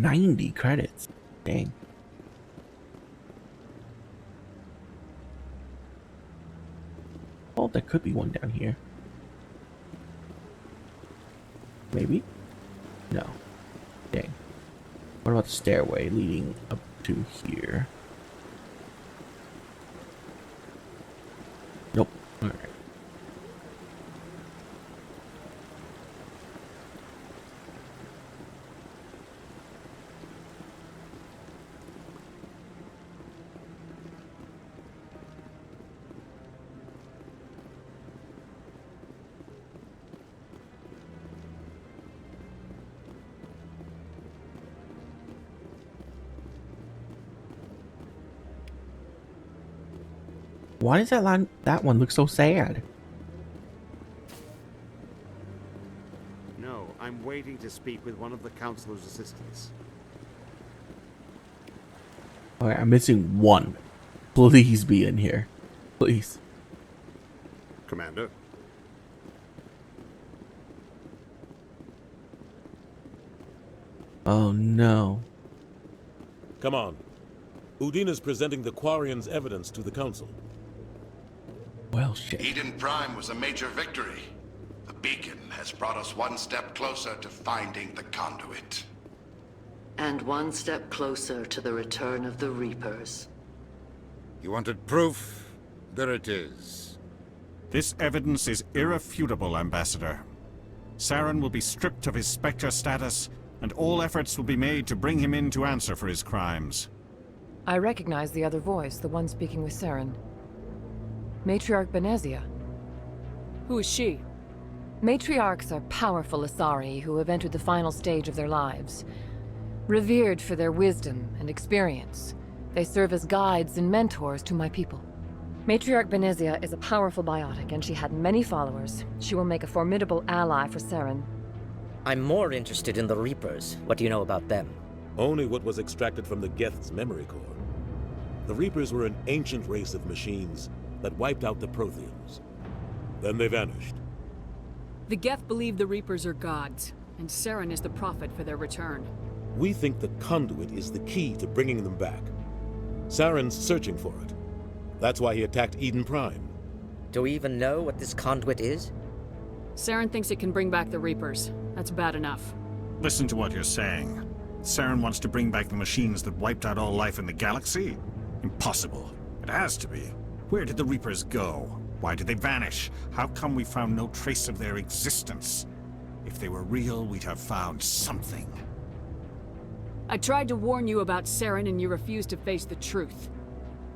90 credits. Dang. Oh, there could be one down here. Maybe? No. Dang. What about the stairway leading up to here? Nope. Alright. Why does that one look so sad? No, I'm waiting to speak with one of the councilor's assistants. Okay, I'm missing one. Please be in here. Please. Commander? Oh no. Come on. Udine is presenting the Quarians' evidence to the Council. Well, shit. Eden Prime was a major victory. The beacon has brought us one step closer to finding the conduit. And one step closer to the return of the Reapers. You wanted proof? There it is. This evidence is irrefutable, Ambassador. Saren will be stripped of his Spectre status, and all efforts will be made to bring him in to answer for his crimes. I recognize the other voice, the one speaking with Saren. Matriarch Benezia. Who is she? Matriarchs are powerful Asari who have entered the final stage of their lives. Revered for their wisdom and experience, they serve as guides and mentors to my people. Matriarch Benezia is a powerful biotic, and she had many followers. She will make a formidable ally for Saren. I'm more interested in the Reapers. What do you know about them? Only what was extracted from the Geth's memory core. The Reapers were an ancient race of machines that wiped out the Protheans. Then they vanished. The Geth believe the Reapers are gods, and Saren is the prophet for their return. We think the conduit is the key to bringing them back. Saren's searching for it. That's why he attacked Eden Prime. Do we even know what this conduit is? Saren thinks it can bring back the Reapers. That's bad enough. Listen to what you're saying. Saren wants to bring back the machines that wiped out all life in the galaxy? Impossible. It has to be. Where did the Reapers go? Why did they vanish? How come we found no trace of their existence? If they were real, we'd have found something. I tried to warn you about Saren and you refused to face the truth.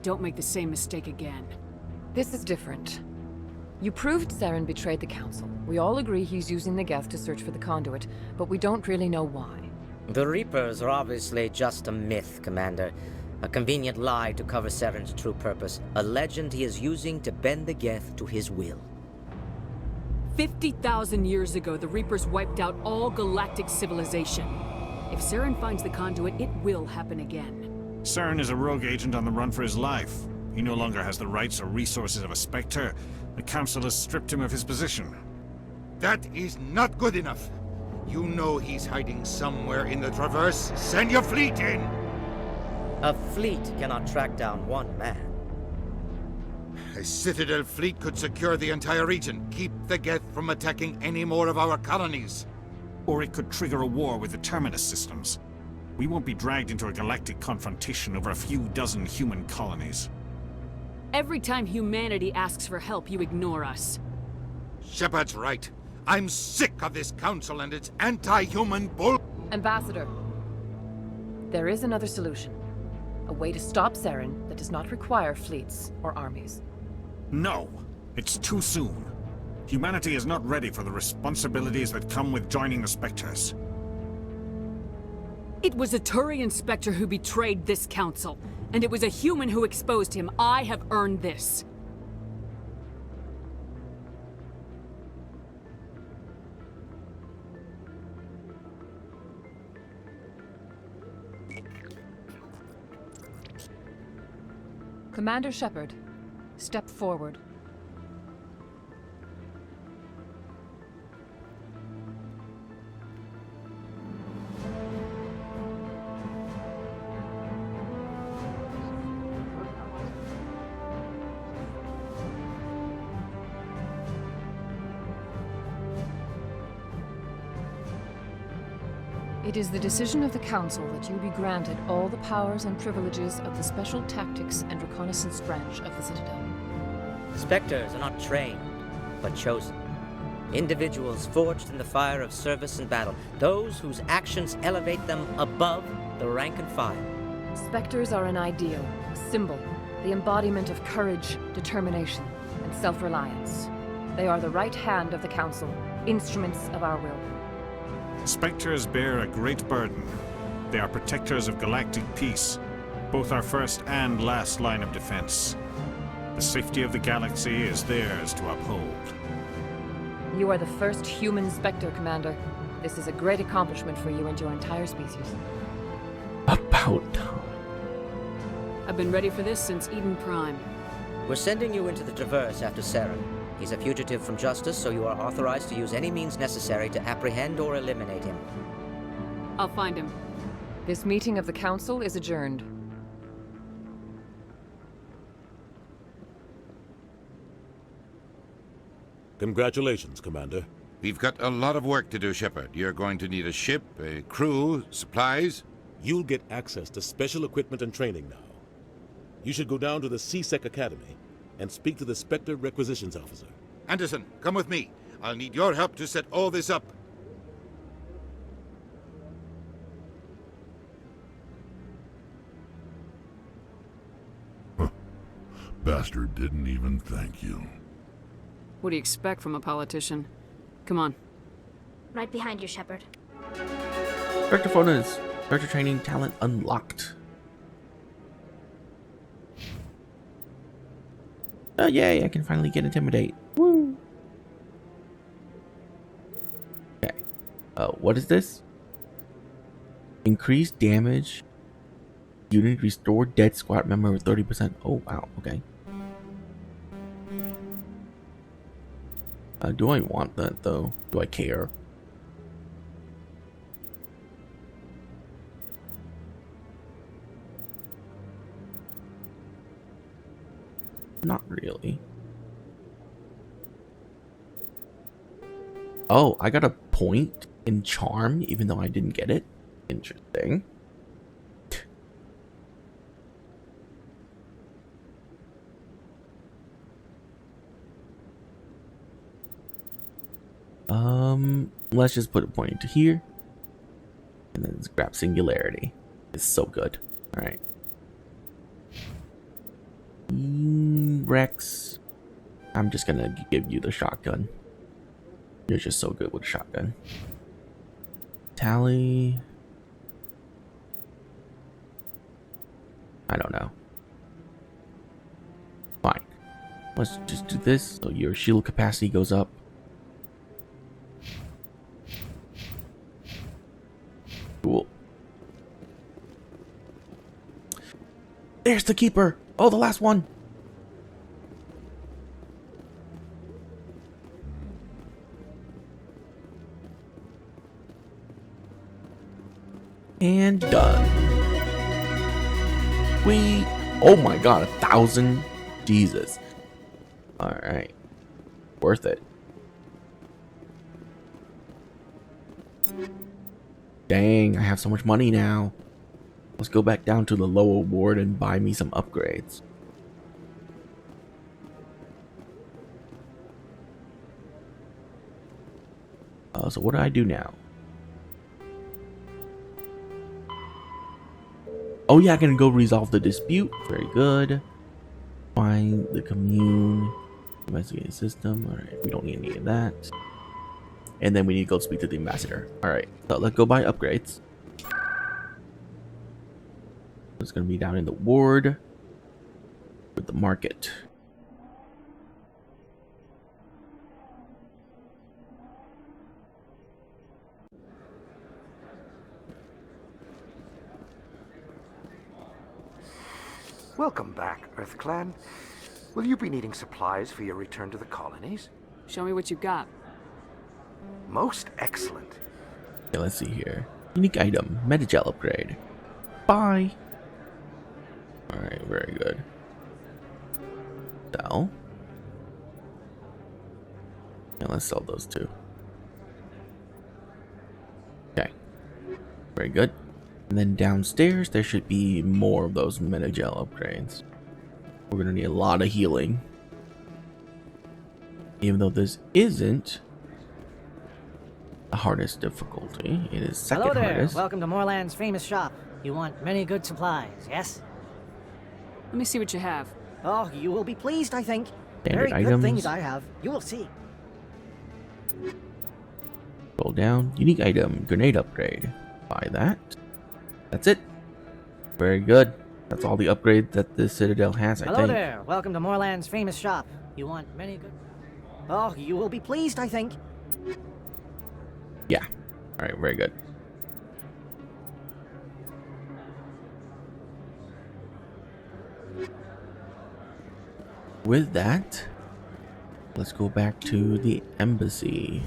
Don't make the same mistake again. This is different. You proved Saren betrayed the Council. We all agree he's using the Geth to search for the conduit, but we don't really know why. The Reapers are obviously just a myth, Commander. A convenient lie to cover Saren's true purpose. A legend he is using to bend the Geth to his will. 50,000 years ago, the Reapers wiped out all galactic civilization. If Saren finds the conduit, it will happen again. Saren is a rogue agent on the run for his life. He no longer has the rights or resources of a Spectre. The Council has stripped him of his position. That is not good enough. You know he's hiding somewhere in the Traverse. Send your fleet in! A fleet cannot track down one man. A Citadel fleet could secure the entire region, keep the Geth from attacking any more of our colonies. Or it could trigger a war with the Terminus systems. We won't be dragged into a galactic confrontation over a few dozen human colonies. Every time humanity asks for help, you ignore us. Shepard's right. I'm sick of this council and its anti-human bull... Ambassador, there is another solution. A way to stop Saren that does not require fleets or armies. No! It's too soon. Humanity is not ready for the responsibilities that come with joining the Spectres. It was a Turian Spectre who betrayed this council, and it was a human who exposed him. I have earned this. Commander Shepard, step forward. It is the decision of the Council that you be granted all the powers and privileges of the Special Tactics and Reconnaissance branch of the Citadel. Spectres are not trained, but chosen. Individuals forged in the fire of service and battle, those whose actions elevate them above the rank and file. Spectres are an ideal, a symbol, the embodiment of courage, determination, and self-reliance. They are the right hand of the Council, instruments of our will. Spectres bear a great burden. They are protectors of galactic peace, both our first and last line of defense. The safety of the galaxy is theirs to uphold. You are the first human Spectre, Commander. This is a great accomplishment for you and your entire species. About time. I've been ready for this since Eden Prime. We're sending you into the Traverse after Saren. He's a fugitive from justice, so you are authorized to use any means necessary to apprehend or eliminate him. I'll find him. This meeting of the Council is adjourned. Congratulations, Commander. We've got a lot of work to do, Shepard. You're going to need a ship, a crew, supplies. You'll get access to special equipment and training now. You should go down to the C-Sec Academy and speak to the Spectre Requisitions Officer. Anderson, come with me. I'll need your help to set all this up. Bastard didn't even thank you. What do you expect from a politician? Come on. Right behind you, Shepard. Spectre photos. Spectre training talent unlocked. Oh yay, I can finally get Intimidate. Woo! Okay. What is this? Increased damage. Unit restore dead squad member with 30%. Oh wow, okay. Do I want that though? Do I care? Not really. Oh, I got a point in charm even though I didn't get it. Interesting. Let's just put a point into here. And then let's grab Singularity. It's so good. Alright. Rex. I'm just gonna give you the shotgun. You're just so good with a shotgun. Tally. I don't know. Fine. Let's just do this so your shield capacity goes up. Cool. There's the keeper. Oh, the last one. And done. Oh my god, 1,000. Jesus. Alright. Worth it. Dang, I have so much money now. Let's go back down to the lower ward and buy me some upgrades. So what do I do now? Oh yeah, I can go resolve the dispute. Very good. Find the commune. Investigate the system. Alright, we don't need any of that. And then we need to go speak to the ambassador. Alright, so let's go buy upgrades. It's going to be down in the ward with the market. Welcome back, EarthClan. Will you be needing supplies for your return to the colonies? Show me what you got. Most excellent. Okay, let's see here. Unique item, Metagel upgrade. Bye. Alright, very good. Sell. Yeah, let's sell those two. Okay. Very good. And then downstairs, there should be more of those Metagel upgrades. We're going to need a lot of healing. Even though this isn't the hardest difficulty, it is second Hello there. hardest. Welcome to Moorland's famous shop. You want many good supplies, yes? Let me see what you have. Oh, you will be pleased, I think. Standard Very good items. things I have. You will see. Scroll down. Unique item. Grenade upgrade. Buy that. That's it. Very good. That's all the upgrades that the Citadel has, I Hello think. there. Welcome to Moorland's famous shop. You want many good... Oh, you will be pleased, I think. Yeah. Alright, very good. With that, let's go back to the embassy.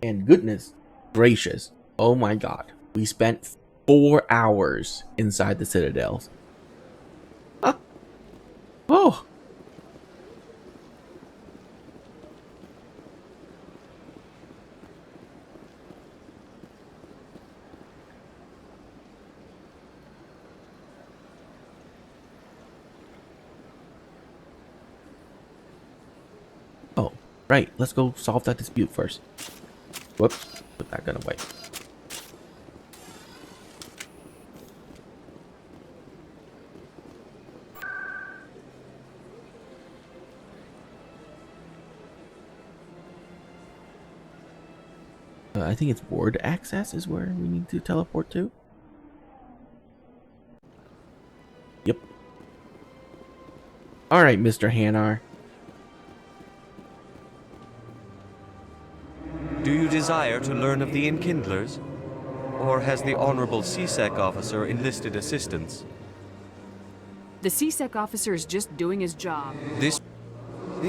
And goodness gracious, oh my god, we spent 4 hours inside the Citadels. Huh? Oh! Oh, right, let's go solve that dispute first. Whoops, put that gun away. I think it's ward access is where we need to teleport to. Yep. Alright, Mr. Hanar. Do you desire to learn of the Enkindlers? Or has the Honorable CSEC officer enlisted assistance? The CSEC officer is just doing his job. This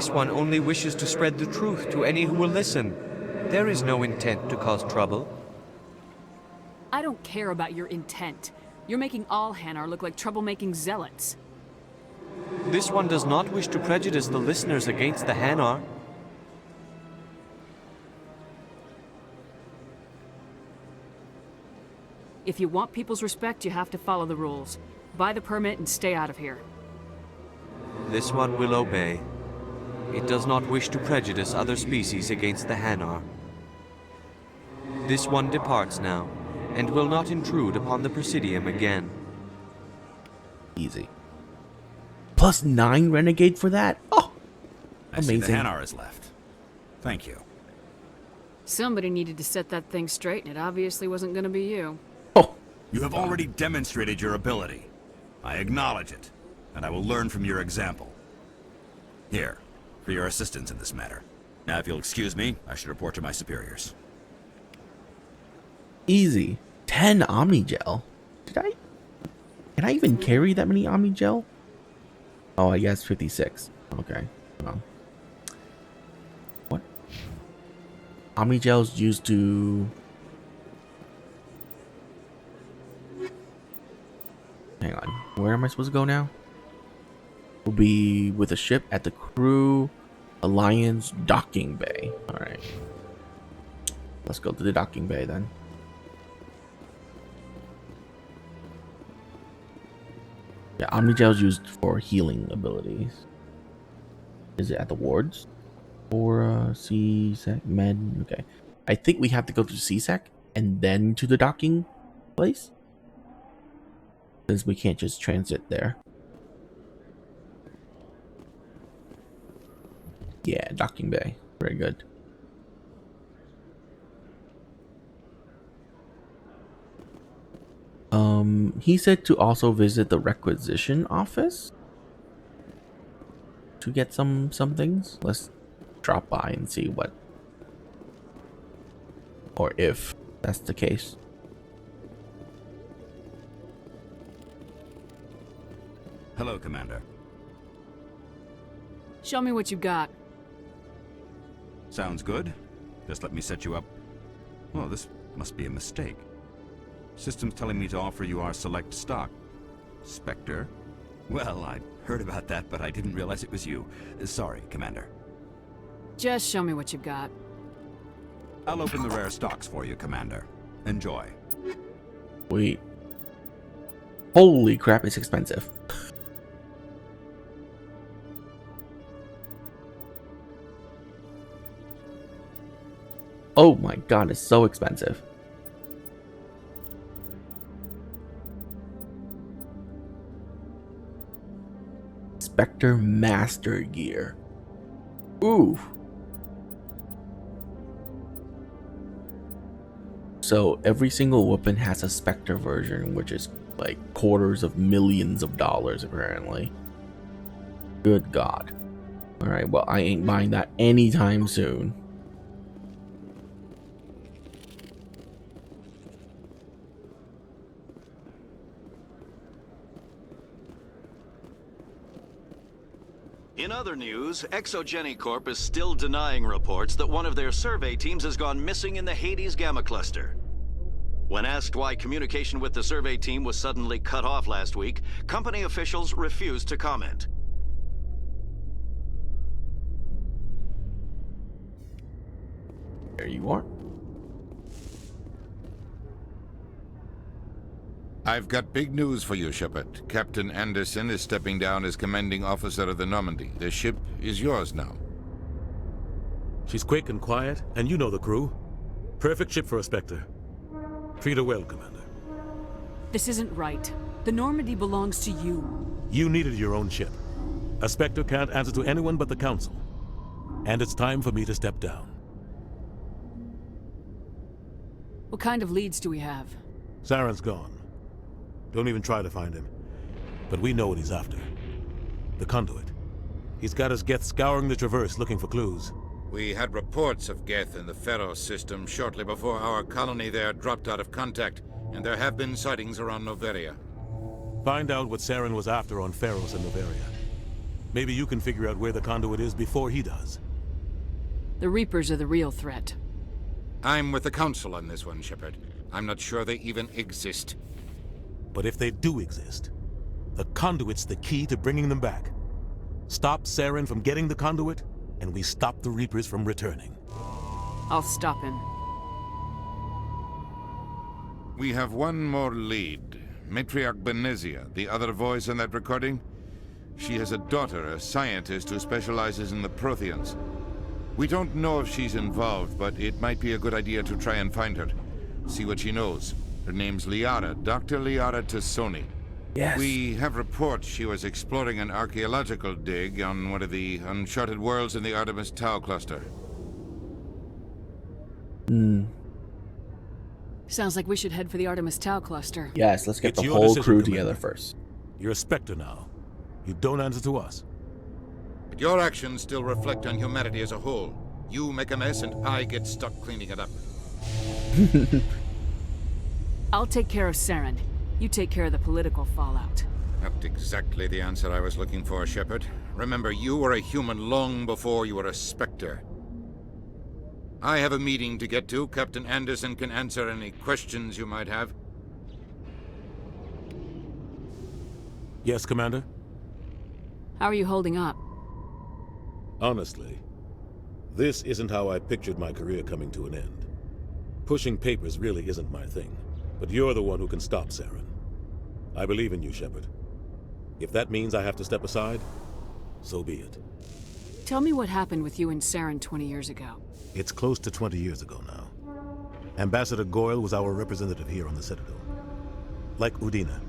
one only wishes to spread the truth to any who will listen. There is no intent to cause trouble. I don't care about your intent. You're making all Hanar look like troublemaking zealots. This one does not wish to prejudice the listeners against the Hanar. If you want people's respect, you have to follow the rules. Buy the permit and stay out of here. This one will obey. It does not wish to prejudice other species against the Hanar. This one departs now, and will not intrude upon the Presidium again. Easy. Plus 9 renegade for that? Oh! I see Amazing. the Hanar is left. Thank you. Somebody needed to set that thing straight, and it obviously wasn't going to be you. Oh! You have already demonstrated your ability. I acknowledge it, and I will learn from your example. Here, for your assistance in this matter. Now, if you'll excuse me, I should report to my superiors. Easy. 10 Omnigel. Can I even carry that many Omnigel? Oh, I guess 56. Okay. Well. What? Omnigel's used to... Hang on. Where am I supposed to go now? We'll be with a ship at the Crew Alliance docking bay. Alright. Let's go to the docking bay then. Yeah, Omnigel is used for healing abilities. Is it at the wards? Or CSEC med? Okay. I think we have to go to CSEC and then to the docking place. Since we can't just transit there. Yeah, docking bay. Very good. He said to also visit the requisition office to get some things. Let's drop by and see what, or if that's the case. Hello, Commander. Show me what you got. Sounds good. Just let me set you up. Well, this must be a mistake. System's telling me to offer you our select stock. Spectre, Well, I heard about that, but I didn't realize it was you. Sorry, Commander. Just show me what you've got. I'll open the rare stocks for you, Commander. Enjoy. Wait. Holy crap, it's expensive. Oh my god, it's so expensive. Spectre Master Gear. Ooh. So every single weapon has a Spectre version, which is like quarters of millions of dollars apparently. Good god. Alright, well I ain't buying that anytime soon. In other news, Exogeny Corp is still denying reports that one of their survey teams has gone missing in the Hades Gamma Cluster. When asked why communication with the survey team was suddenly cut off last week, company officials refused to comment. There you are. I've got big news for you, Shepard. Captain Anderson is stepping down as commanding officer of the Normandy. The ship is yours now. She's quick and quiet, and you know the crew. Perfect ship for a Spectre. Treat her well, Commander. This isn't right. The Normandy belongs to you. You needed your own ship. A Spectre can't answer to anyone but the Council. And it's time for me to step down. What kind of leads do we have? Saren's gone. Don't even try to find him. But we know what he's after. The Conduit. He's got his Geth scouring the Traverse looking for clues. We had reports of Geth in the Pharos system shortly before our colony there dropped out of contact, and there have been sightings around Noveria. Find out what Saren was after on Pharos and Noveria. Maybe you can figure out where the Conduit is before he does. The Reapers are the real threat. I'm with the Council on this one, Shepard. I'm not sure they even exist. But if they do exist, the Conduit's the key to bringing them back. Stop Saren from getting the Conduit, and we stop the Reapers from returning. I'll stop him. We have one more lead. Matriarch Benezia, the other voice in that recording. She has a daughter, a scientist who specializes in the Protheans. We don't know if she's involved, but it might be a good idea to try and find her. See what she knows. Her name's Liara, Dr. Liara Tassoni. Yes. We have reports she was exploring an archaeological dig on one of the uncharted worlds in the Artemis Tau cluster. Sounds like we should head for the Artemis Tau cluster. Yes, let's get It's the your whole decision, crew Commander. together first. You're a Spectre now. You don't answer to us. But your actions still reflect on humanity as a whole. You make a mess and I get stuck cleaning it up. I'll take care of Saren. You take care of the political fallout. Not exactly the answer I was looking for, Shepard. Remember, you were a human long before you were a Spectre. I have a meeting to get to. Captain Anderson can answer any questions you might have. Yes, Commander? How are you holding up? Honestly, this isn't how I pictured my career coming to an end. Pushing papers really isn't my thing, but you're the one who can stop Saren. I believe in you, Shepard. If that means I have to step aside, so be it. Tell me what happened with you and Saren 20 years ago. It's close to 20 years ago now. Ambassador Goyle was our representative here on the Citadel. Like Udina,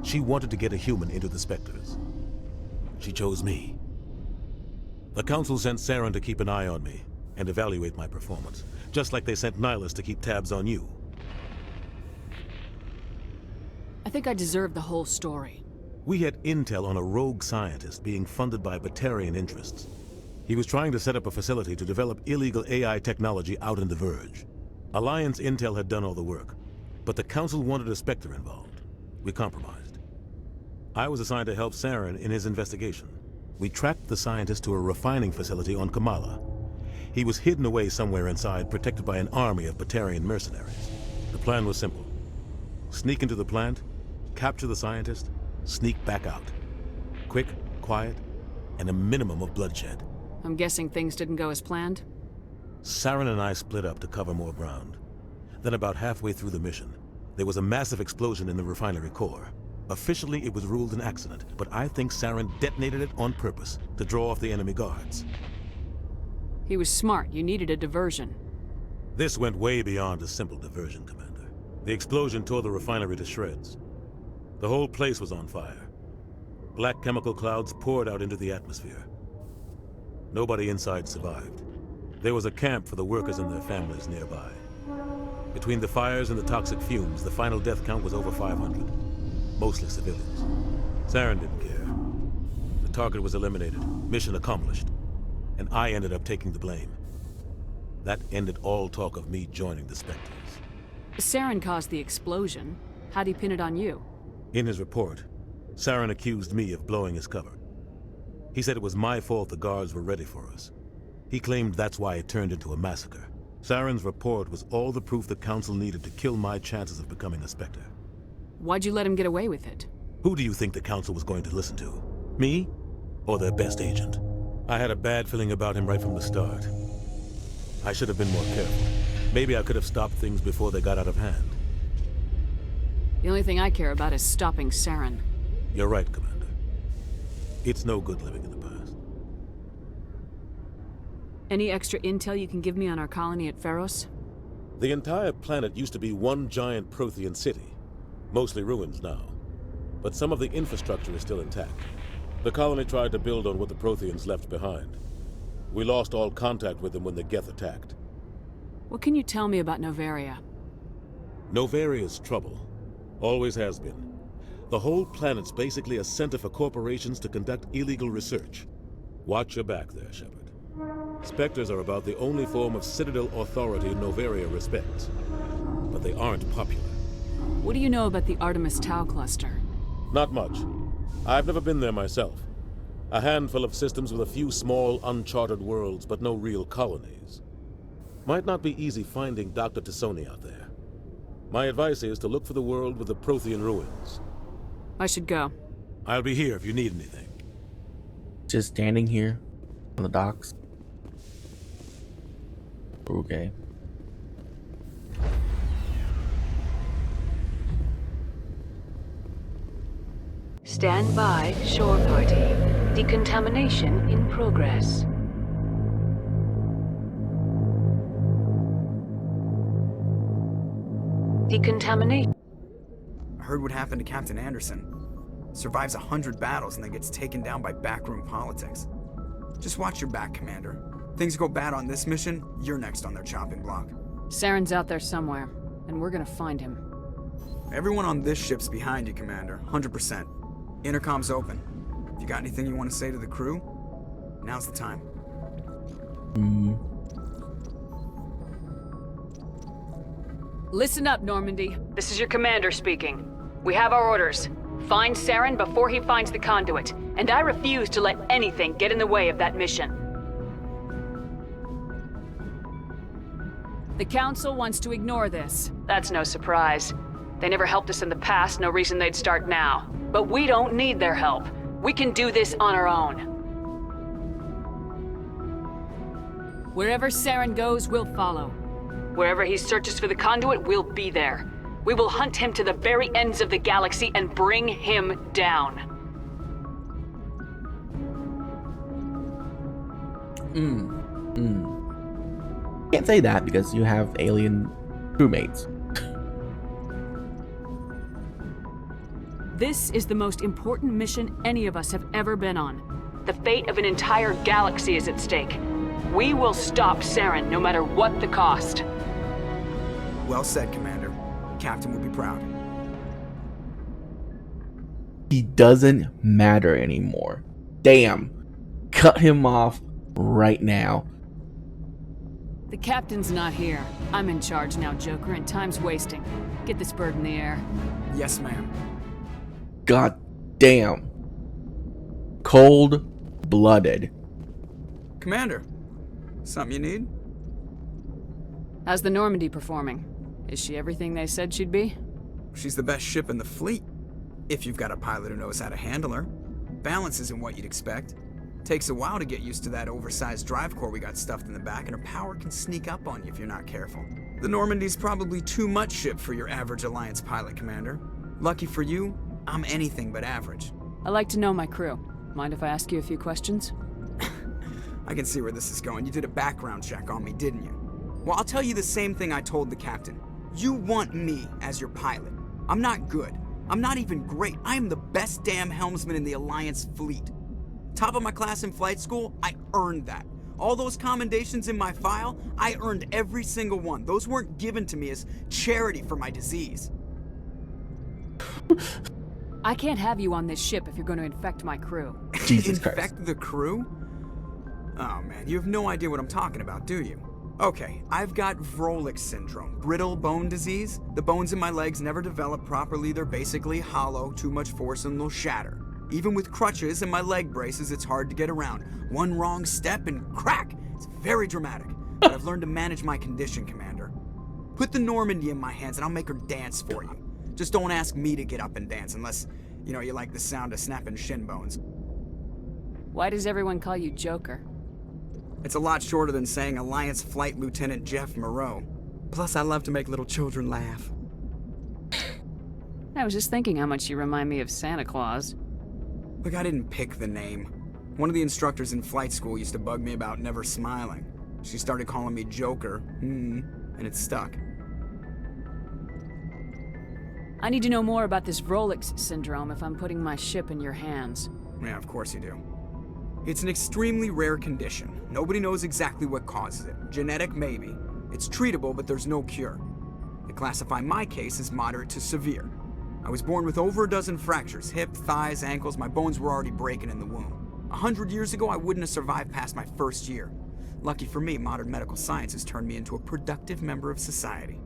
she wanted to get a human into the Spectres. She chose me. The Council sent Saren to keep an eye on me and evaluate my performance, just like they sent Nihilus to keep tabs on you. I think I deserve the whole story. We had intel on a rogue scientist being funded by Batarian interests. He was trying to set up a facility to develop illegal AI technology out in the Verge. Alliance intel had done all the work, but the Council wanted a Spectre involved. We compromised. I was assigned to help Saren in his investigation. We tracked the scientist to a refining facility on Kamala. He was hidden away somewhere inside, protected by an army of Batarian mercenaries. The plan was simple. Sneak into the plant, capture the scientist, sneak back out. Quick, quiet, and a minimum of bloodshed. I'm guessing things didn't go as planned? Saren and I split up to cover more ground. Then about halfway through the mission, there was a massive explosion in the refinery core. Officially, it was ruled an accident, but I think Saren detonated it on purpose to draw off the enemy guards. He was smart. You needed a diversion. This went way beyond a simple diversion, Commander. The explosion tore the refinery to shreds. The whole place was on fire. Black chemical clouds poured out into the atmosphere. Nobody inside survived. There was a camp for the workers and their families nearby. Between the fires and the toxic fumes, the final death count was over 500. Mostly civilians. Saren didn't care. The target was eliminated, mission accomplished, and I ended up taking the blame. That ended all talk of me joining the Spectres. Saren caused the explosion. How'd he pin it on you? In his report, Saren accused me of blowing his cover. He said it was my fault the guards were ready for us. He claimed that's why it turned into a massacre. Saren's report was all the proof the Council needed to kill my chances of becoming a Spectre. Why'd you let him get away with it? Who do you think the Council was going to listen to? Me? Or their best agent? I had a bad feeling about him right from the start. I should have been more careful. Maybe I could have stopped things before they got out of hand. The only thing I care about is stopping Saren. You're right, Commander. It's no good living in the past. Any extra intel you can give me on our colony at Feros? The entire planet used to be one giant Prothean city. Mostly ruins now. But some of the infrastructure is still intact. The colony tried to build on what the Protheans left behind. We lost all contact with them when the Geth attacked. What can you tell me about Noveria? Novaria's trouble. Always has been. The whole planet's basically a center for corporations to conduct illegal research. Watch your back there, Shepard. Spectres are about the only form of Citadel authority Noveria respects. But they aren't popular. What do you know about the Artemis Tau cluster? Not much. I've never been there myself. A handful of systems with a few small, uncharted worlds, but no real colonies. Might not be easy finding Dr. T'Soni out there. My advice is to look for the world with the Prothean ruins. I should go. I'll be here if you need anything. Just standing here on the docks. Okay. Stand by, shore party. Decontamination in progress. Decontamination. I heard what happened to Captain Anderson. Survives 100 battles and then gets taken down by backroom politics. Just watch your back, Commander. Things go bad on this mission, you're next on their chopping block. Saren's out there somewhere, and we're gonna find him. Everyone on this ship's behind you, Commander. 100%. Intercom's open. If you got anything you want to say to the crew, now's the time. Listen up, Normandy. This is your commander speaking. We have our orders. Find Saren before he finds the conduit, and I refuse to let anything get in the way of that mission. The Council wants to ignore this. That's no surprise. They never helped us in the past, no reason they'd start now. But we don't need their help. We can do this on our own. Wherever Saren goes, we'll follow. Wherever he searches for the conduit, we'll be there. We will hunt him to the very ends of the galaxy and bring him down. Can't say that because you have alien crewmates. This is the most important mission any of us have ever been on. The fate of an entire galaxy is at stake. We will stop Saren no matter what the cost. Well said, Commander. Captain will be proud. He doesn't matter anymore. Damn. Cut him off right now. The captain's not here. I'm in charge now, Joker, and time's wasting. Get this bird in the air. Yes, ma'am. God damn. Cold-blooded. Commander, something you need? How's the Normandy performing? Is she everything they said she'd be? She's the best ship in the fleet, if you've got a pilot who knows how to handle her. balance isn't what you'd expect. Takes a while to get used to that oversized drive core we got stuffed in the back, and her power can sneak up on you if you're not careful. The Normandy's probably too much ship for your average Alliance pilot, Commander. Lucky for you, I'm anything but average. I like to know my crew. Mind if I ask you a few questions? I can see where this is going. You did a background check on me, didn't you? Well, I'll tell you the same thing I told the captain. You want me as your pilot. I'm not good. I'm not even great. I am the best damn helmsman in the Alliance fleet. Top of my class in flight school, I earned that. All those commendations in my file, I earned every single one. Those weren't given to me as charity for my disease. I can't have you on this ship if you're going to infect my crew. Jesus Christ. Infect the crew? Oh man, you have no idea what I'm talking about, do you? Okay, I've got Vrolik syndrome, brittle bone disease. The bones in my legs never develop properly. They're basically hollow, too much force and they'll shatter. Even with crutches and my leg braces, it's hard to get around. One wrong step and crack! It's very dramatic. But I've learned to manage my condition, Commander. Put the Normandy in my hands and I'll make her dance for you. Just don't ask me to get up and dance unless, you like the sound of snapping shin bones. Why does everyone call you Joker? It's a lot shorter than saying Alliance Flight Lieutenant Jeff Moreau. Plus, I love to make little children laugh. I was just thinking how much you remind me of Santa Claus. Look, I didn't pick the name. One of the instructors in flight school used to bug me about never smiling. She started calling me Joker, and it stuck. I need to know more about this Vrolik syndrome if I'm putting my ship in your hands. Yeah, of course you do. It's an extremely rare condition. Nobody knows exactly what causes it. Genetic, maybe. It's treatable, but there's no cure. They classify my case as moderate to severe. I was born with over a dozen fractures, hip, thighs, ankles. My bones were already breaking in the womb. 100 years ago, I wouldn't have survived past my first year. Lucky for me, modern medical science has turned me into a productive member of society.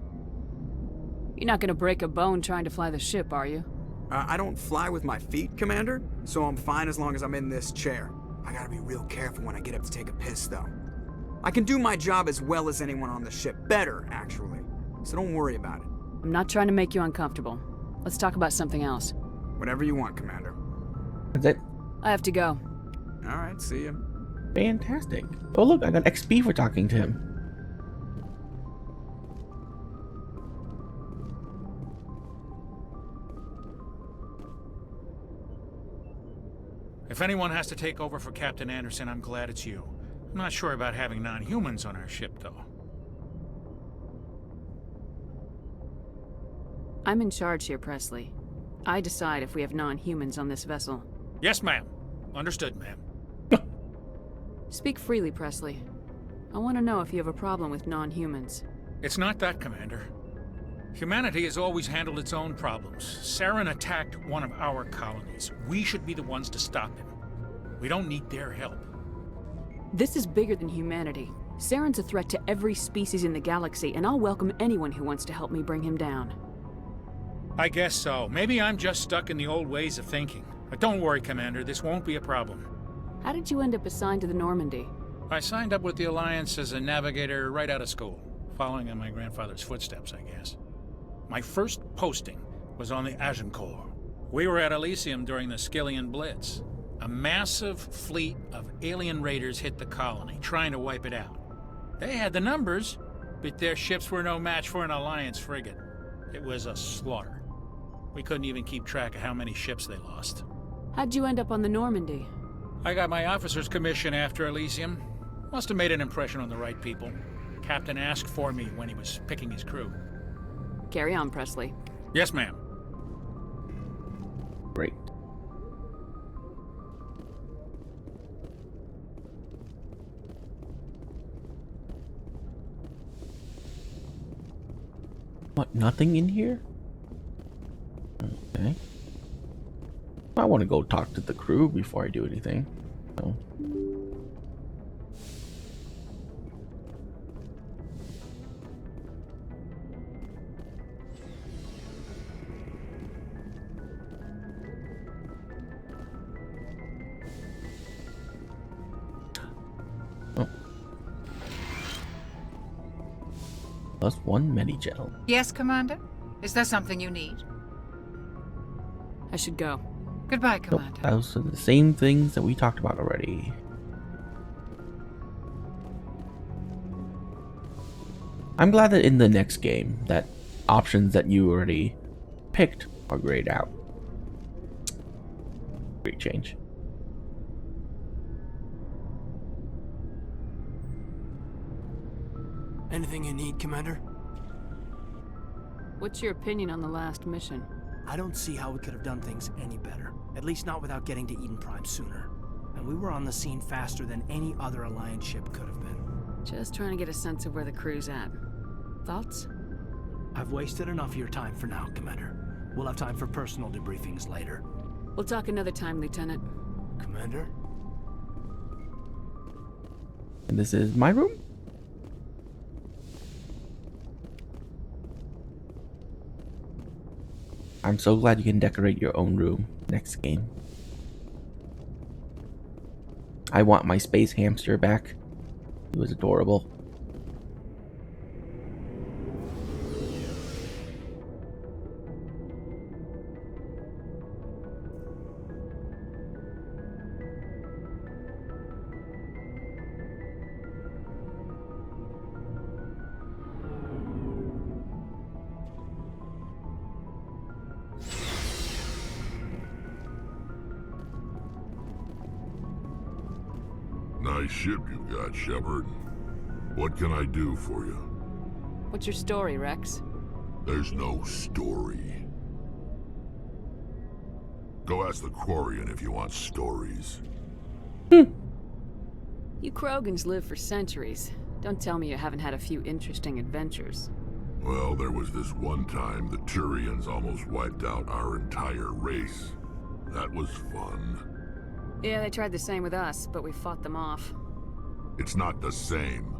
You're not gonna break a bone trying to fly the ship, are you? I don't fly with my feet, Commander, so I'm fine as long as I'm in this chair. I gotta be real careful when I get up to take a piss, though. I can do my job as well as anyone on the ship. Better, actually. So don't worry about it. I'm not trying to make you uncomfortable. Let's talk about something else. Whatever you want, Commander. That's it. I have to go. Alright, see ya. Fantastic. Oh look, I got XP for talking to him. If anyone has to take over for Captain Anderson, I'm glad it's you. I'm not sure about having non-humans on our ship, though. I'm in charge here, Presley. I decide if we have non-humans on this vessel. Yes, ma'am. Understood, ma'am. Speak freely, Presley. I want to know if you have a problem with non-humans. It's not that, Commander. Humanity has always handled its own problems. Saren attacked one of our colonies. We should be the ones to stop him. We don't need their help. This is bigger than humanity. Saren's a threat to every species in the galaxy, and I'll welcome anyone who wants to help me bring him down. I guess so. Maybe I'm just stuck in the old ways of thinking. But don't worry, Commander. This won't be a problem. How did you end up assigned to the Normandy? I signed up with the Alliance as a navigator right out of school, following in my grandfather's footsteps, I guess. My first posting was on the Agincourt. We were at Elysium during the Skillian Blitz. A massive fleet of alien raiders hit the colony, trying to wipe it out. They had the numbers, but their ships were no match for an Alliance frigate. It was a slaughter. We couldn't even keep track of how many ships they lost. How'd you end up on the Normandy? I got my officer's commission after Elysium. Must have made an impression on the right people. Captain asked for me when he was picking his crew. Carry on, Presley. Yes, ma'am. Great. What, nothing in here? Okay. I want to go talk to the crew before I do anything. So. +1 Medigel. Yes, Commander? Is there something you need? I should go. Goodbye, Nope, Commander. those are the same things that we talked about already. I'm glad that in the next game, that options that you already picked are grayed out. Great change. Anything you need, Commander? What's your opinion on the last mission? I don't see how we could have done things any better. At least not without getting to Eden Prime sooner. And we were on the scene faster than any other Alliance ship could have been. Just trying to get a sense of where the crew's at. Thoughts? I've wasted enough of your time for now, Commander. We'll have time for personal debriefings later. We'll talk another time, Lieutenant. Commander? And this is my room? I'm so glad you can decorate your own room next game. I want my space hamster back. It was adorable. Nice ship you've got, Shepard. What can I do for you? What's your story, Rex? There's no story. Go ask the Quarian if you want stories. You Krogans live for centuries. Don't tell me you haven't had a few interesting adventures. Well, there was this one time the Turians almost wiped out our entire race. That was fun. Yeah, they tried the same with us, but we fought them off. It's not the same.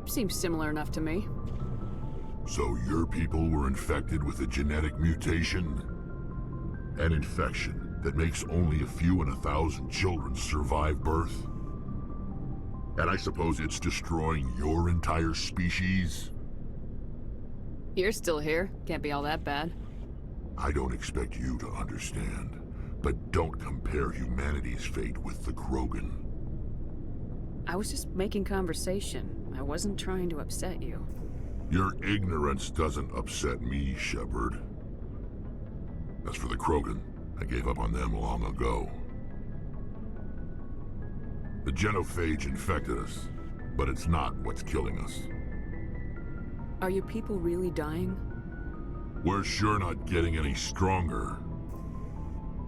Seems similar enough to me. So your people were infected with a genetic mutation? An infection that makes only a few in 1,000 children survive birth? And I suppose it's destroying your entire species? You're still here. Can't be all that bad. I don't expect you to understand, but don't compare humanity's fate with the Krogan. I was just making conversation. I wasn't trying to upset you. Your ignorance doesn't upset me, Shepard. As for the Krogan, I gave up on them long ago. The genophage infected us, but it's not what's killing us. Are your people really dying? We're sure not getting any stronger.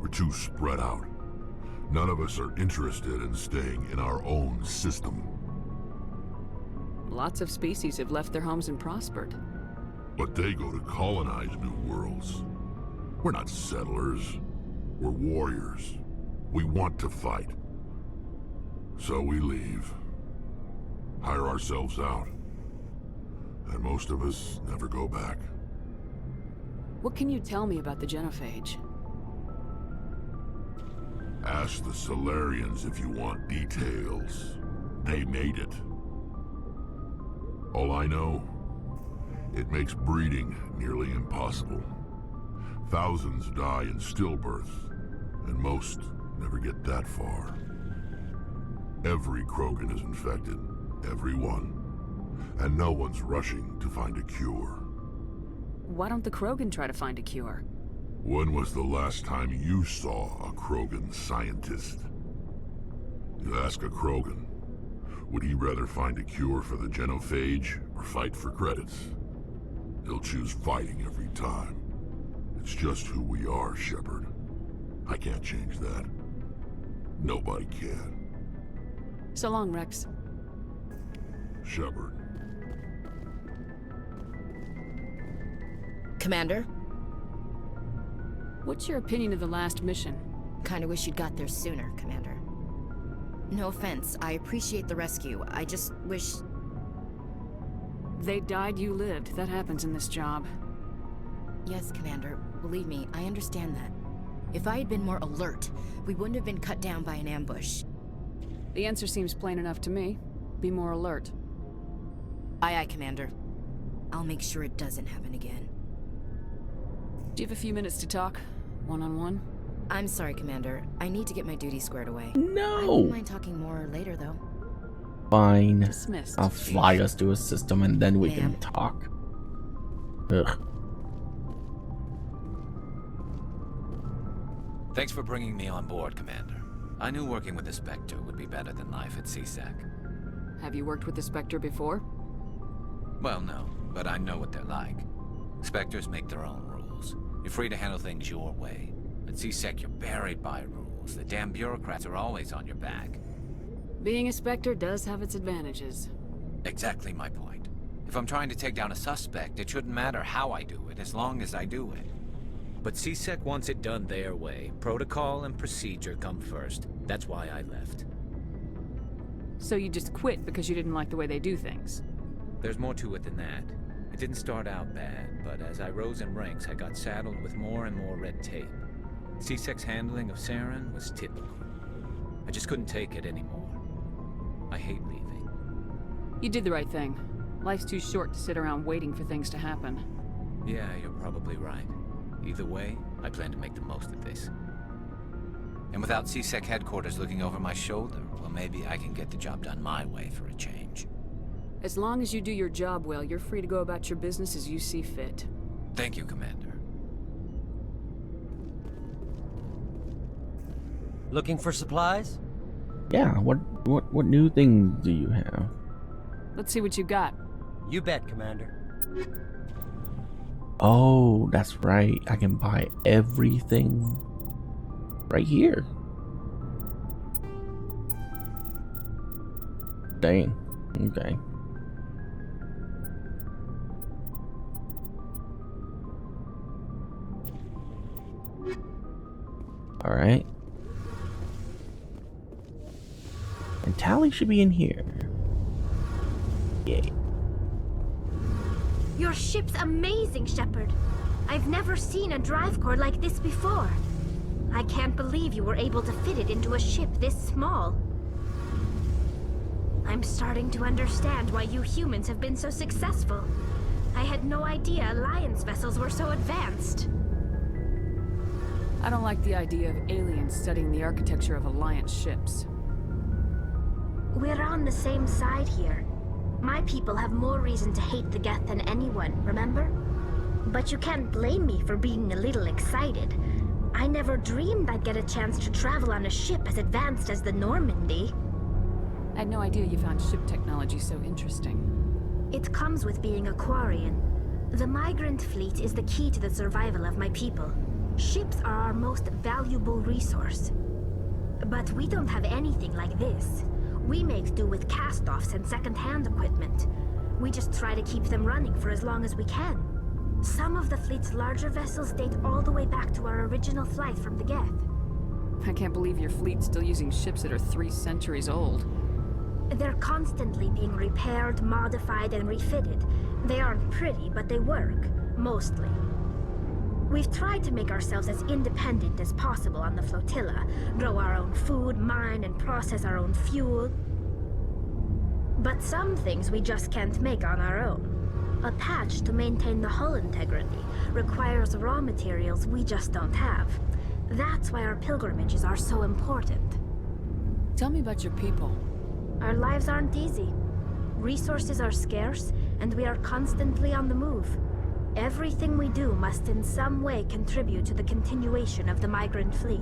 We're too spread out. None of us are interested in staying in our own system. Lots of species have left their homes and prospered. But they go to colonize new worlds. We're not settlers. We're warriors. We want to fight. So we leave. Hire ourselves out. And most of us never go back. What can you tell me about the genophage? Ask the Solarians if you want details. They made it. All I know, it makes breeding nearly impossible. Thousands die in stillbirth, and most never get that far. Every Krogan is infected, every one. And no one's rushing to find a cure. Why don't the Krogan try to find a cure? When was the last time you saw a Krogan scientist? You ask a Krogan, would he rather find a cure for the genophage or fight for credits? He'll choose fighting every time. It's just who we are, Shepard. I can't change that. Nobody can. So long, Rex. Shepard. Commander? What's your opinion of the last mission? Kinda wish you'd got there sooner, Commander. No offense, I appreciate the rescue. I just wish... They died, you lived. That happens in this job. Yes, Commander. Believe me, I understand that. If I had been more alert, we wouldn't have been cut down by an ambush. The answer seems plain enough to me. Be more alert. Aye, aye, Commander. I'll make sure it doesn't happen again. Do you have a few minutes to talk? One-on-one? I'm sorry, Commander. I need to get my duty squared away. No! I wouldn't mind talking more later, though. Fine. Dismissed. I'll fly us to a system and then we can talk. Ugh. Thanks for bringing me on board, Commander. I knew working with the Spectre would be better than life at CSEC. Have you worked with the Spectre before? Well, no, but I know what they're like. Spectres make their own rules. You're free to handle things your way. At CSEC, you're buried by rules. The damn bureaucrats are always on your back. Being a Spectre does have its advantages. Exactly my point. If I'm trying to take down a suspect, it shouldn't matter how I do it, as long as I do it. But CSEC wants it done their way. Protocol and procedure come first. That's why I left. So you just quit because you didn't like the way they do things? There's more to it than that. It didn't start out bad, but as I rose in ranks, I got saddled with more and more red tape. CSEC's handling of Saren was typical. I just couldn't take it anymore. I hate leaving. You did the right thing. Life's too short to sit around waiting for things to happen. Yeah, you're probably right. Either way, I plan to make the most of this. And without CSEC headquarters looking over my shoulder, well, maybe I can get the job done my way for a change. As long as you do your job well, you're free to go about your business as you see fit. Thank you, Commander. Looking for supplies? Yeah, what new things do you have? Let's see what you got. You bet, Commander. Oh, that's right. I can buy everything right here. Dang. Okay. All right. And Tali should be in here. Yay. Your ship's amazing, Shepard. I've never seen a drive core like this before. I can't believe you were able to fit it into a ship this small. I'm starting to understand why you humans have been so successful. I had no idea Alliance vessels were so advanced. I don't like the idea of aliens studying the architecture of Alliance ships. We're on the same side here. My people have more reason to hate the Geth than anyone, remember? But you can't blame me for being a little excited. I never dreamed I'd get a chance to travel on a ship as advanced as the Normandy. I had no idea you found ship technology so interesting. It comes with being a Quarian. The migrant fleet is the key to the survival of my people. Ships are our most valuable resource. But we don't have anything like this. We make do with cast-offs and second-hand equipment. We just try to keep them running for as long as we can. Some of the fleet's larger vessels date all the way back to our original flight from the Geth. I can't believe your fleet's still using ships that are 3 centuries old. They're constantly being repaired, modified, and refitted. They aren't pretty, but they work, mostly. We've tried to make ourselves as independent as possible on the flotilla, grow our own food, mine, and process our own fuel. But some things we just can't make on our own. A patch to maintain the hull integrity requires raw materials we just don't have. That's why our pilgrimages are so important. Tell me about your people. Our lives aren't easy. Resources are scarce, and we are constantly on the move. Everything we do must in some way contribute to the continuation of the migrant fleet.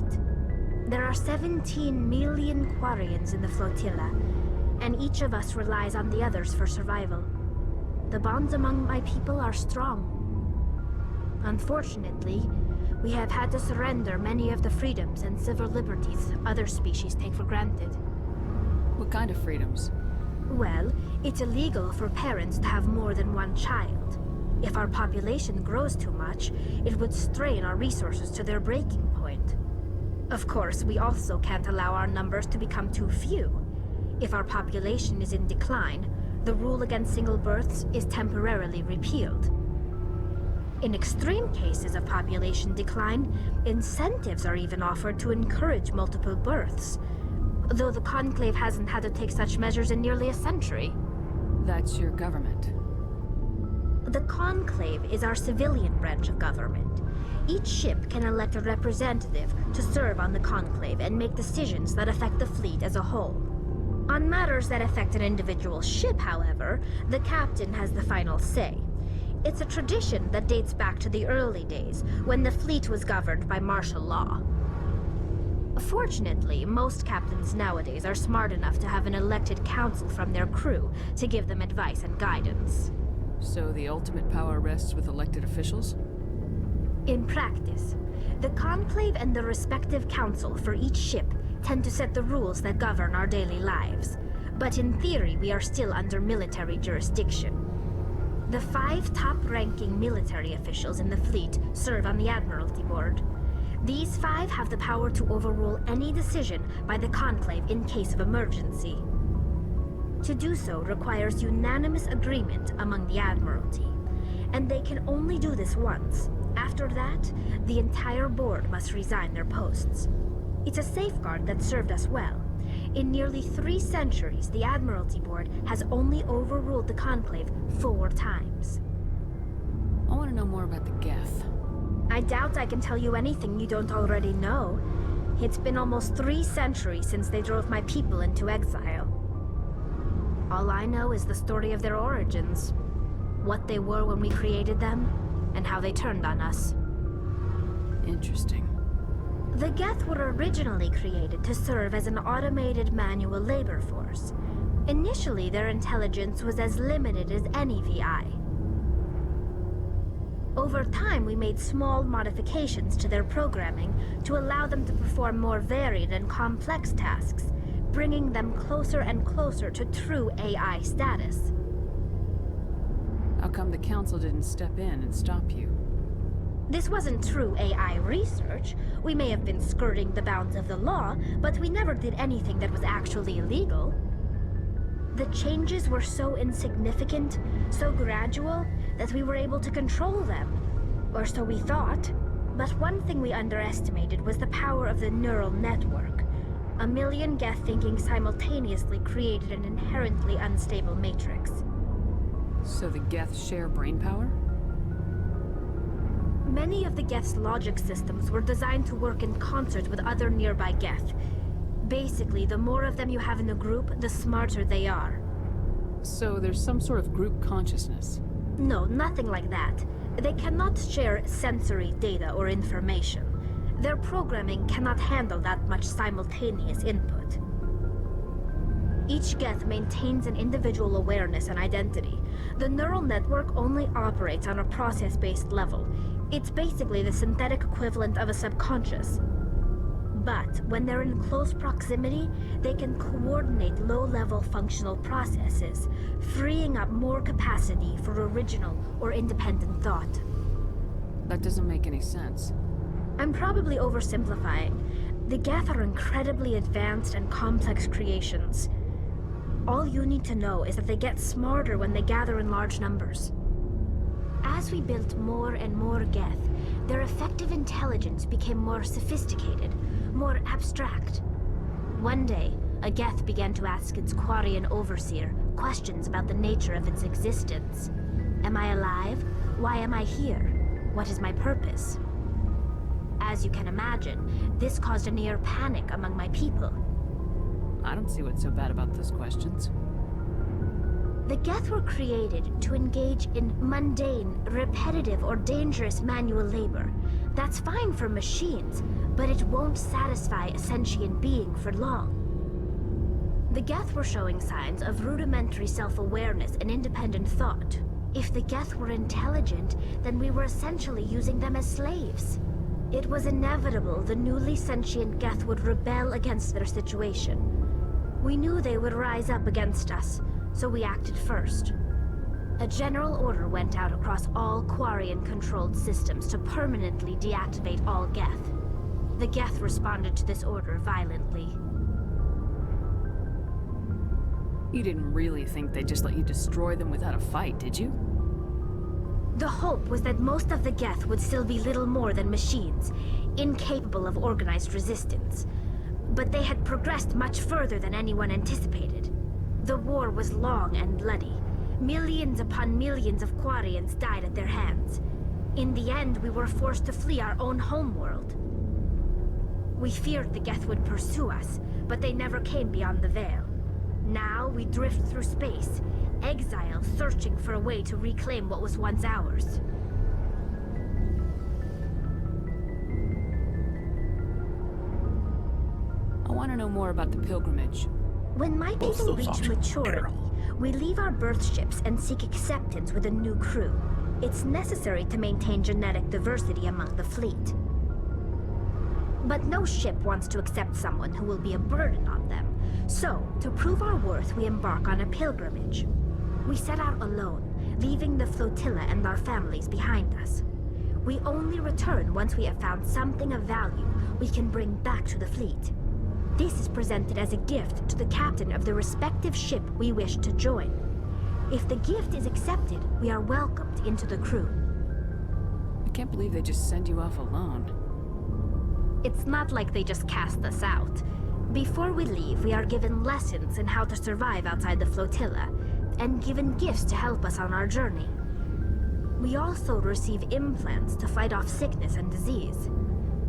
There are 17 million Quarians in the flotilla, and each of us relies on the others for survival. The bonds among my people are strong. Unfortunately, we have had to surrender many of the freedoms and civil liberties other species take for granted. What kind of freedoms? Well, it's illegal for parents to have more than one child. If our population grows too much, it would strain our resources to their breaking point. Of course, we also can't allow our numbers to become too few. If our population is in decline, the rule against single births is temporarily repealed. In extreme cases of population decline, incentives are even offered to encourage multiple births, though the Conclave hasn't had to take such measures in nearly a century. That's your government. The Conclave is our civilian branch of government. Each ship can elect a representative to serve on the Conclave and make decisions that affect the fleet as a whole. On matters that affect an individual ship, however, the captain has the final say. It's a tradition that dates back to the early days, when the fleet was governed by martial law. Fortunately, most captains nowadays are smart enough to have an elected council from their crew to give them advice and guidance. So the ultimate power rests with elected officials? In practice, the Conclave and the respective council for each ship tend to set the rules that govern our daily lives. But in theory, we are still under military jurisdiction. The 5 top-ranking military officials in the fleet serve on the Admiralty Board. These 5 have the power to overrule any decision by the Conclave in case of emergency. To do so requires unanimous agreement among the Admiralty, and they can only do this once. After that, the entire board must resign their posts. It's a safeguard that served us well. In nearly 3 centuries, the Admiralty Board has only overruled the Conclave 4 times. I want to know more about the Geth. I doubt I can tell you anything you don't already know. It's been almost 3 centuries since they drove my people into exile. All I know is the story of their origins, what they were when we created them, and how they turned on us. Interesting. The Geth were originally created to serve as an automated manual labor force. Initially, their intelligence was as limited as any VI. Over time, we made small modifications to their programming to allow them to perform more varied and complex tasks, bringing them closer and closer to true AI status. How come the Council didn't step in and stop you? This wasn't true AI research. We may have been skirting the bounds of the law, but we never did anything that was actually illegal. The changes were so insignificant, so gradual, that we were able to control them. Or so we thought. But one thing we underestimated was the power of the neural network. A million Geth thinking simultaneously created an inherently unstable matrix. So the Geth share brain power? Many of the Geth's logic systems were designed to work in concert with other nearby Geth. Basically, the more of them you have in a group, the smarter they are. So there's some sort of group consciousness? No, nothing like that. They cannot share sensory data or information. Their programming cannot handle that much simultaneous input. Each Geth maintains an individual awareness and identity. The neural network only operates on a process-based level. It's basically the synthetic equivalent of a subconscious. But when they're in close proximity, they can coordinate low-level functional processes, freeing up more capacity for original or independent thought. That doesn't make any sense. I'm probably oversimplifying. The Geth are incredibly advanced and complex creations. All you need to know is that they get smarter when they gather in large numbers. As we built more and more Geth, their effective intelligence became more sophisticated, more abstract. One day, a Geth began to ask its Quarian overseer questions about the nature of its existence. Am I alive? Why am I here? What is my purpose? As you can imagine, this caused a near panic among my people. I don't see what's so bad about those questions. The Geth were created to engage in mundane, repetitive, or dangerous manual labor. That's fine for machines, but it won't satisfy a sentient being for long. The Geth were showing signs of rudimentary self-awareness and independent thought. If the Geth were intelligent, then we were essentially using them as slaves. It was inevitable the newly sentient Geth would rebel against their situation. We knew they would rise up against us, so we acted first. A general order went out across all Quarian-controlled systems to permanently deactivate all Geth. The Geth responded to this order violently. You didn't really think they'd just let you destroy them without a fight, did you? The hope was that most of the Geth would still be little more than machines, incapable of organized resistance. But they had progressed much further than anyone anticipated. The war was long and bloody. Millions upon millions of Quarians died at their hands. In the end, we were forced to flee our own homeworld. We feared the Geth would pursue us, but they never came beyond the Veil. Now we drift through space, exile searching for a way to reclaim what was once ours. I want to know more about the pilgrimage. When my people reach maturity, we leave our birth ships and seek acceptance with a new crew. It's necessary to maintain genetic diversity among the fleet. But no ship wants to accept someone who will be a burden on them. So, to prove our worth, we embark on a pilgrimage. We set out alone, leaving the flotilla and our families behind us. We only return once we have found something of value we can bring back to the fleet. This is presented as a gift to the captain of the respective ship we wish to join. If the gift is accepted, we are welcomed into the crew. I can't believe they just send you off alone. It's not like they just cast us out. Before we leave, we are given lessons in how to survive outside the flotilla, and given gifts to help us on our journey. We also receive implants to fight off sickness and disease.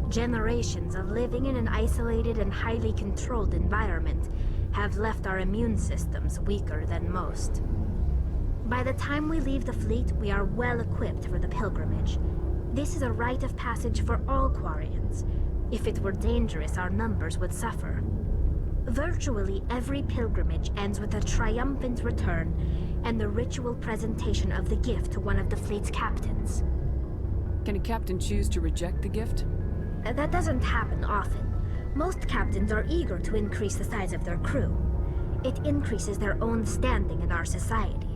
Generations of living in an isolated and highly controlled environment have left our immune systems weaker than most. By the time we leave the fleet, we are well equipped for the pilgrimage. This is a rite of passage for all Quarians. If it were dangerous, our numbers would suffer. Virtually every pilgrimage ends with a triumphant return and the ritual presentation of the gift to one of the fleet's captains. Can a captain choose to reject the gift? That doesn't happen often. Most captains are eager to increase the size of their crew. It increases their own standing in our society.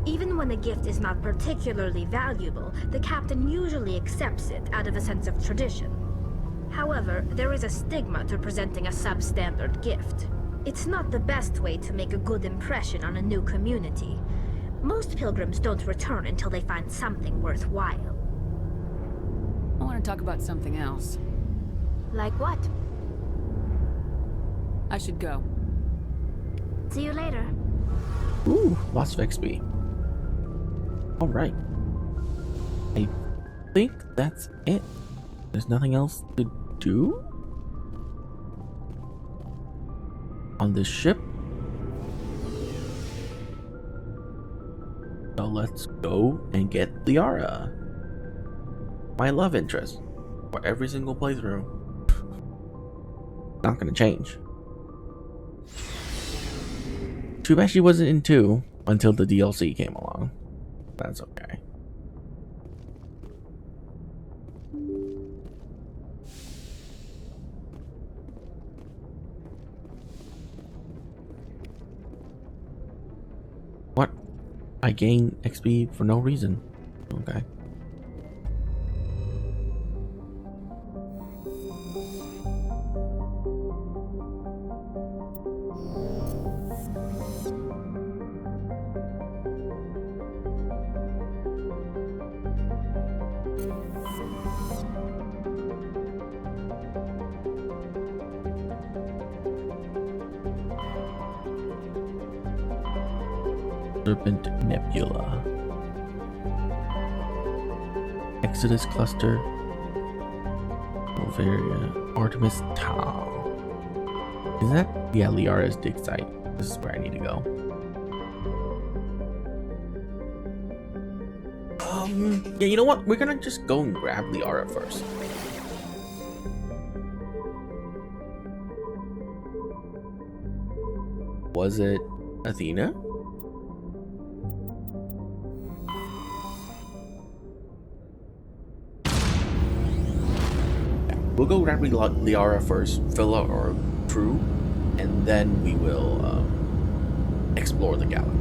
Even when a gift is not particularly valuable, the captain usually accepts it out of a sense of tradition. However, there is a stigma to presenting a substandard gift. It's not the best way to make a good impression on a new community. Most pilgrims don't return until they find something worthwhile. I want to talk about something else. Like what? I should go. See you later. Ooh, lots of XP. Alright. I think that's it. There's nothing else to do on this ship. So let's go and get Liara, my love interest, for every single playthrough. Not gonna change. Too bad she wasn't in 2 until the DLC came along. That's okay. What? I gain XP for no reason. Okay. Serpent Nebula, Exodus Cluster, Bavaria, Artemis Tau. Is that? Yeah, Liara's dig site. This is where I need to go. Yeah, you know what? We're gonna just go and grab Liara first. Was it Athena? We'll go grab Liara first, fill out our crew, and then we will explore the galaxy.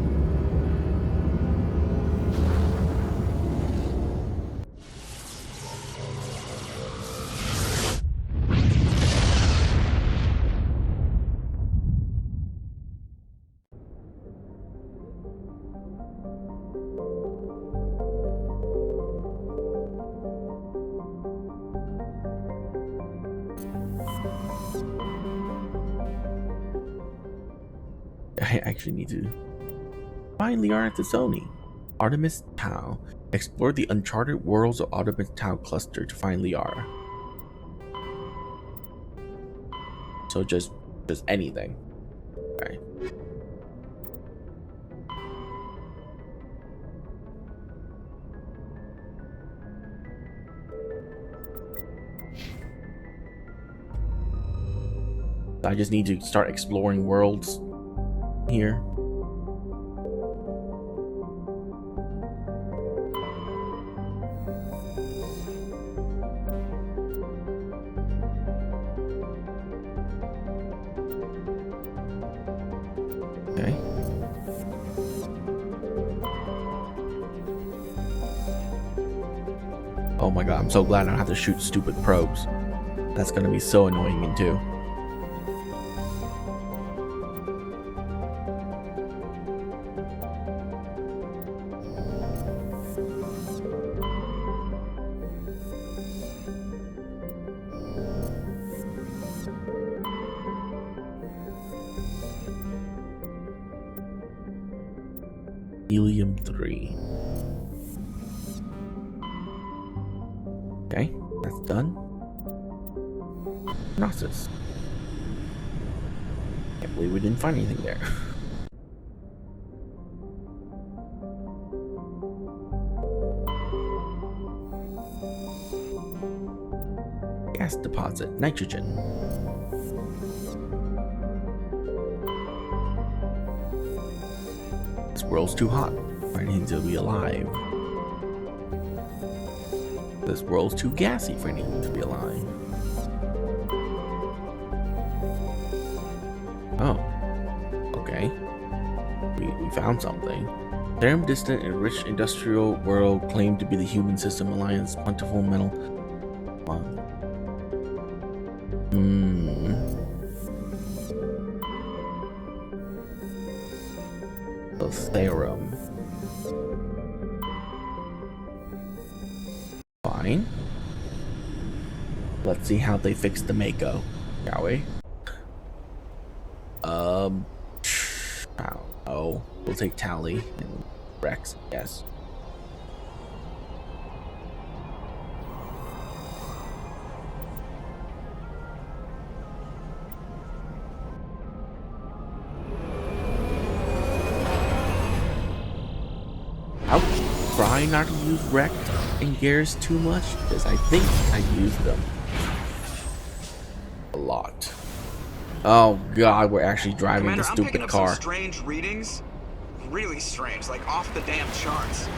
I actually need to find Liara T'Soni. Artemis Tau. Explore the uncharted worlds of Artemis Tau cluster to find Liara. So just anything. Okay. I just need to start exploring worlds here. Okay. Oh my god, I'm so glad I don't have to shoot stupid probes. That's gonna be so annoying in 2. Helium 3. Okay, that's done. Gnosis. Can't believe we didn't find anything there. Gas deposit, nitrogen. This world's too hot for anything to be alive. This world's too gassy for anything to be alive. Oh. Okay. We found something. Therum distant and rich industrial world claimed to be the Human System Alliance plentiful metal. Wow. The Therum. Fine. Let's see how they fix the Mako, shall we? I don't know. We'll take Tally and Rex, yes. Ouch. Try not to use Rex and Gears too much, because I think I used them a lot. Oh god, we're actually driving Commander, the I'm picking stupid up car. some strange readings. Really strange, like off the damn charts.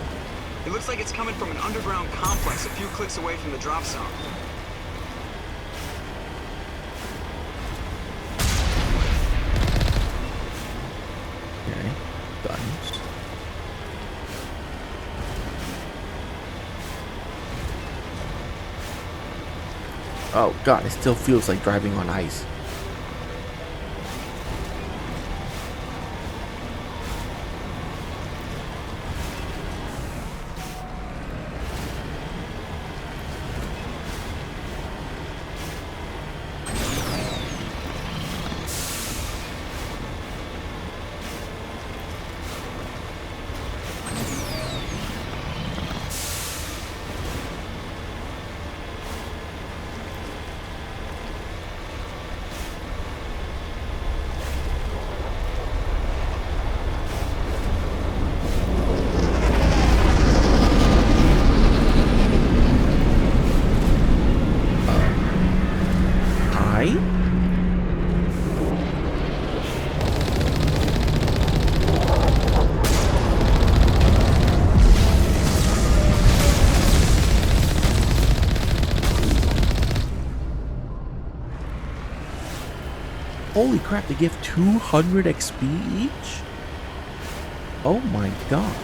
It looks like it's coming from an underground complex a few clicks away from the drop zone. Okay, guns. Oh god, it still feels like driving on ice. Holy crap, they give 200 XP each? Oh my god.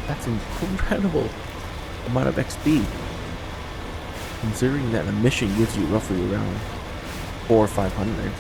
That's incredible amount of XP. Considering that the mission gives you roughly around 400 or 500.